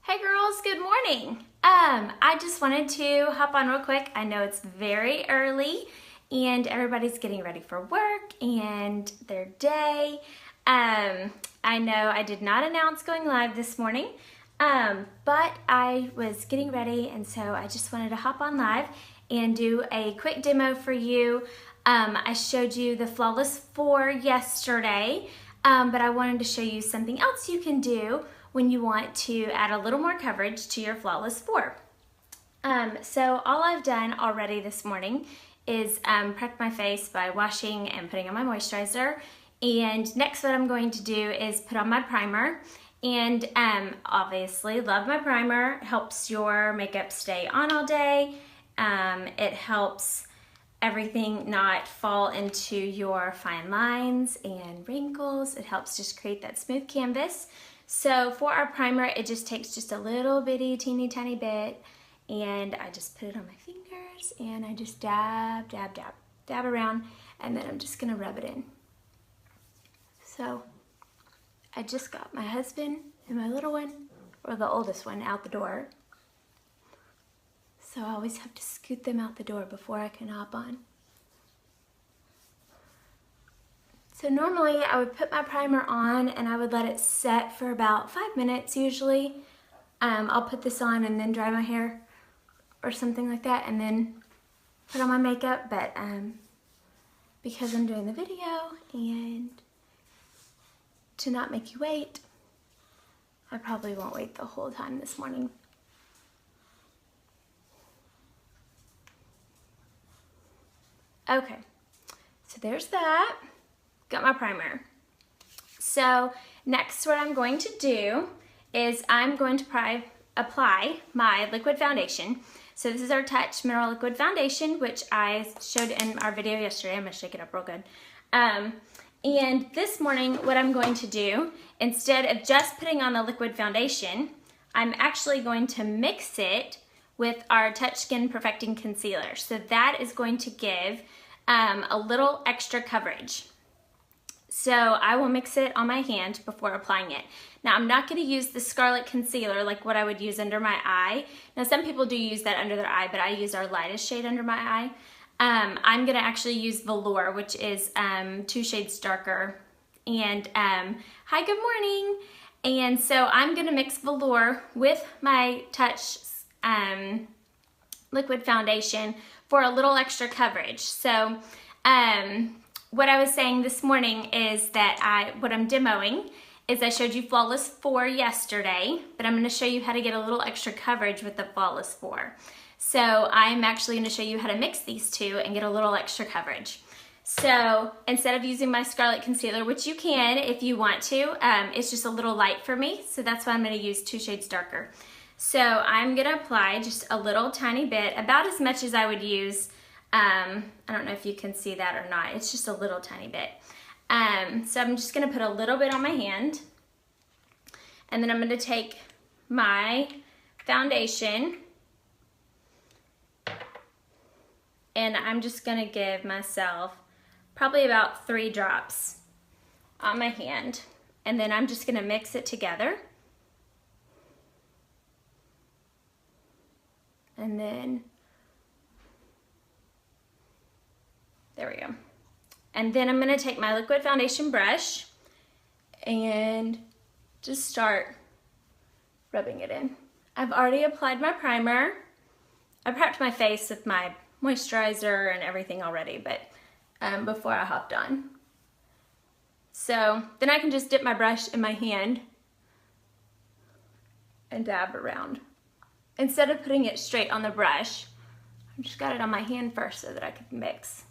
Hey girls, good morning. I just wanted to hop on real quick. I know it's very early and everybody's getting ready for work and their day. I know I did not announce going live this morning, but I was getting ready and so I just wanted to hop on live and do a quick demo for you. I showed you the Flawless 4 yesterday, but I wanted to show you something else you can do when you want to add a little more coverage to your Flawless 4. So all I've done already this morning is prep my face by washing and putting on my moisturizer. And next what I'm going to do is put on my primer. And obviously love my primer. It helps your makeup stay on all day. It helps everything not fall into your fine lines and wrinkles. It helps just create that smooth canvas. So for our primer, it just takes just a little bitty, teeny tiny bit, and I just put it on my fingers, and I just dab, dab, dab, dab around, and then I'm just gonna rub it in. So I just got my husband and my little one, or the oldest one, out the door. So I always have to scoot them out the door before I can hop on. So normally I would put my primer on and I would let it set for about 5 minutes usually. I'll put this on and then dry my hair or something like that and then put on my makeup, but because I'm doing the video and to not make you wait, I probably won't wait the whole time this morning. Okay, so there's that. Got my primer. So next what I'm going to do is I'm going to apply my liquid foundation. So this is our Touch Mineral Liquid Foundation, which I showed in our video yesterday. I'm gonna shake it up real good. And this morning what I'm going to do, instead of just putting on the liquid foundation, I'm actually going to mix it with our Touch Skin Perfecting Concealer. So that is going to give a little extra coverage. So I will mix it on my hand before applying it. Now I'm not going to use the Scarlet Concealer like what I would use under my eye. Now some people do use that under their eye, but I use our lightest shade under my eye. I'm going to actually use Velour, which is 2 shades darker. And hi, good morning. And so I'm going to mix Velour with my Touch liquid foundation for a little extra coverage. So what I was saying this morning is that what I'm demoing is I showed you Flawless 4 yesterday, but I'm going to show you how to get a little extra coverage with the Flawless 4. So I'm actually going to show you how to mix these two and get a little extra coverage. So instead of using my Scarlet Concealer, which you can if you want to, it's just a little light for me, so that's why I'm going to use 2 shades darker. So I'm going to apply just a little tiny bit, about as much as I would use. I don't know if you can see that or not. It's just a little tiny bit. So I'm just going to put a little bit on my hand. And then I'm going to take my foundation. And I'm just going to give myself probably about 3 drops on my hand. And then I'm just going to mix it together. And then there we go. And then I'm going to take my liquid foundation brush and just start rubbing it in. I've already applied my primer. I prepped my face with my moisturizer and everything already, but before I hopped on. So then I can just dip my brush in my hand and dab around. Instead of putting it straight on the brush, I just got it on my hand first so that I could mix.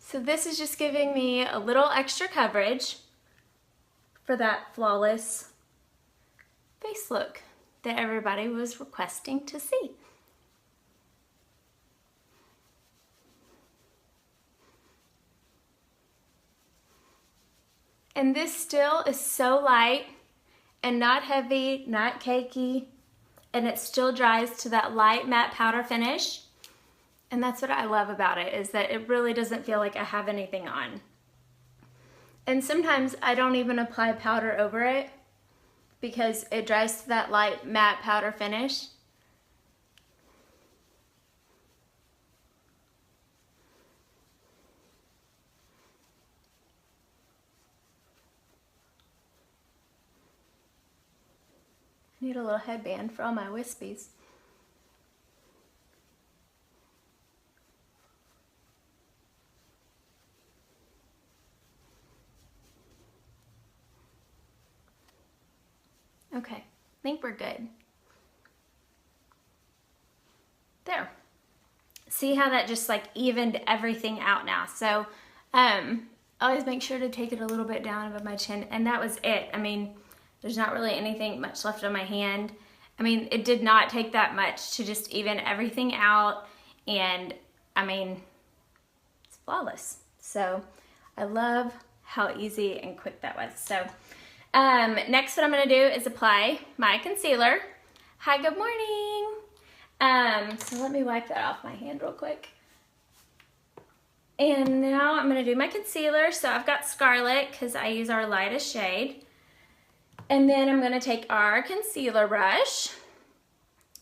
So this is just giving me a little extra coverage for that flawless face look that everybody was requesting to see. And this still is so light and not heavy, not cakey, and it still dries to that light matte powder finish. And that's what I love about it, is that it really doesn't feel like I have anything on. And sometimes I don't even apply powder over it. because it dries to that light matte powder finish. I need a little headband for all my wispies. Okay, I think we're good. There. See how that just like evened everything out now. So always make sure to take it a little bit down above my chin, and that was it. I mean, there's not really anything much left on my hand. I mean, it did not take that much to just even everything out, and I mean, it's flawless. So I love how easy and quick that was. So next what I'm gonna do is apply my concealer. Hi, good morning. So let me wipe that off my hand real quick. And now I'm gonna do my concealer. So I've got Scarlet because I use our lightest shade. And then I'm gonna take our concealer brush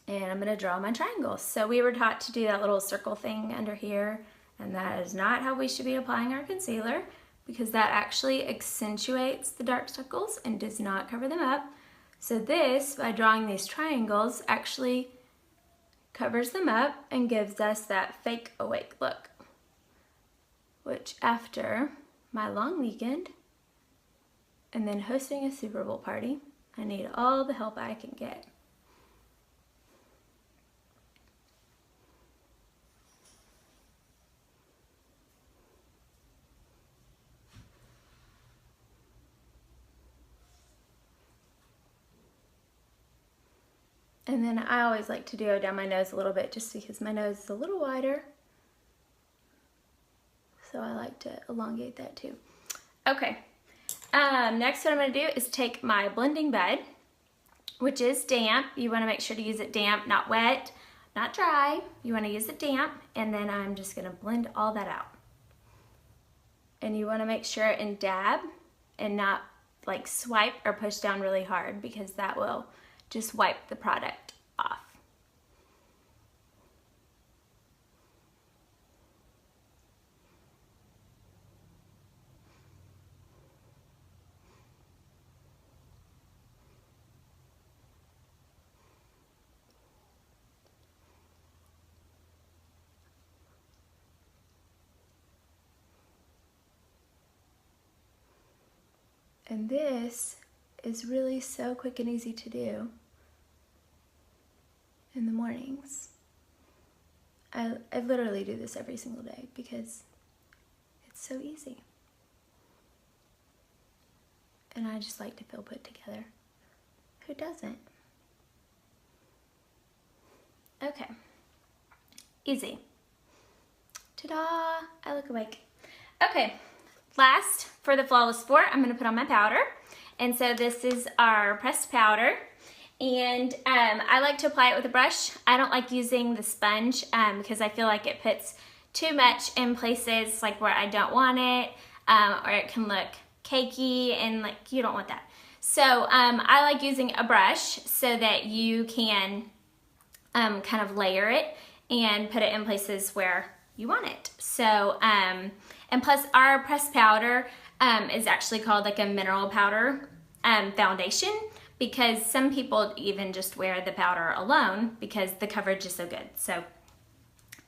and I'm gonna draw my triangles. So we were taught to do that little circle thing under here, and that is not how we should be applying our concealer, because that actually accentuates the dark circles and does not cover them up. So this, by drawing these triangles, actually covers them up and gives us that fake awake look, which after my long weekend and then hosting a Super Bowl party, I need all the help I can get. And then I always like to do down my nose a little bit just because my nose is a little wider. So I like to elongate that too. Okay, next what I'm gonna do is take my blending bed, which is damp. You wanna make sure to use it damp, not wet, not dry. You wanna use it damp, and then I'm just gonna blend all that out. And you wanna make sure and dab and not like swipe or push down really hard, because that will just wipe the product off. And this is really so quick and easy to do in the mornings. I literally do this every single day because it's so easy. And I just like to feel put together. Who doesn't? Okay. Easy. Ta-da! I look awake. Okay. Last, for the Flawless 4, I'm going to put on my powder. And so this is our pressed powder. And I like to apply it with a brush. I don't like using the sponge because I feel like it puts too much in places like where I don't want it, or it can look cakey and like you don't want that. So I like using a brush so that you can kind of layer it and put it in places where you want it. So, and plus our pressed powder is actually called like a mineral powder foundation, because some people even just wear the powder alone because the coverage is so good. So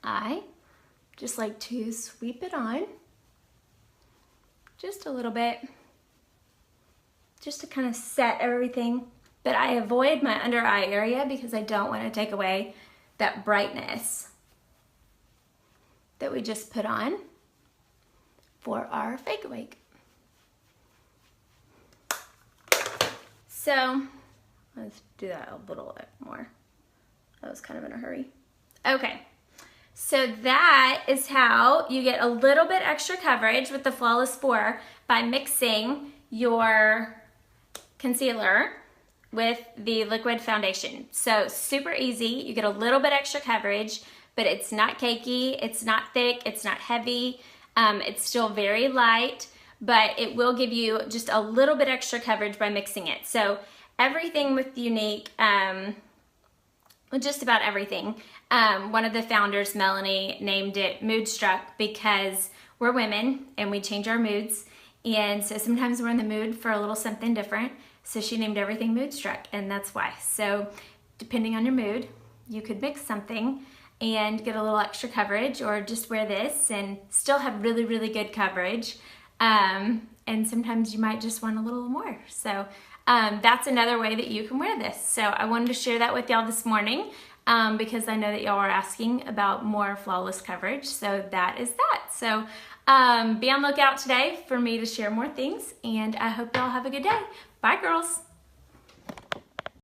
I just like to sweep it on just a little bit, just to kind of set everything. But I avoid my under eye area because I don't want to take away that brightness that we just put on for our fake awake. So let's do that a little bit more. I was kind of in a hurry. Okay, so that is how you get a little bit extra coverage with the Flawless 4 by mixing your concealer with the liquid foundation. So super easy, you get a little bit extra coverage, but it's not cakey, it's not thick, it's not heavy, it's still very light, but it will give you just a little bit extra coverage by mixing it. So everything with Younique, just about everything. One of the founders, Melanie, named it Moodstruck because we're women and we change our moods. And so sometimes we're in the mood for a little something different. So she named everything Moodstruck, and that's why. So depending on your mood, you could mix something and get a little extra coverage, or just wear this and still have really, really good coverage. And sometimes you might just want a little more. So that's another way that you can wear this. So I wanted to share that with y'all this morning because I know that y'all are asking about more flawless coverage. So that is that. So be on lookout today for me to share more things, and I hope y'all have a good day. Bye, girls.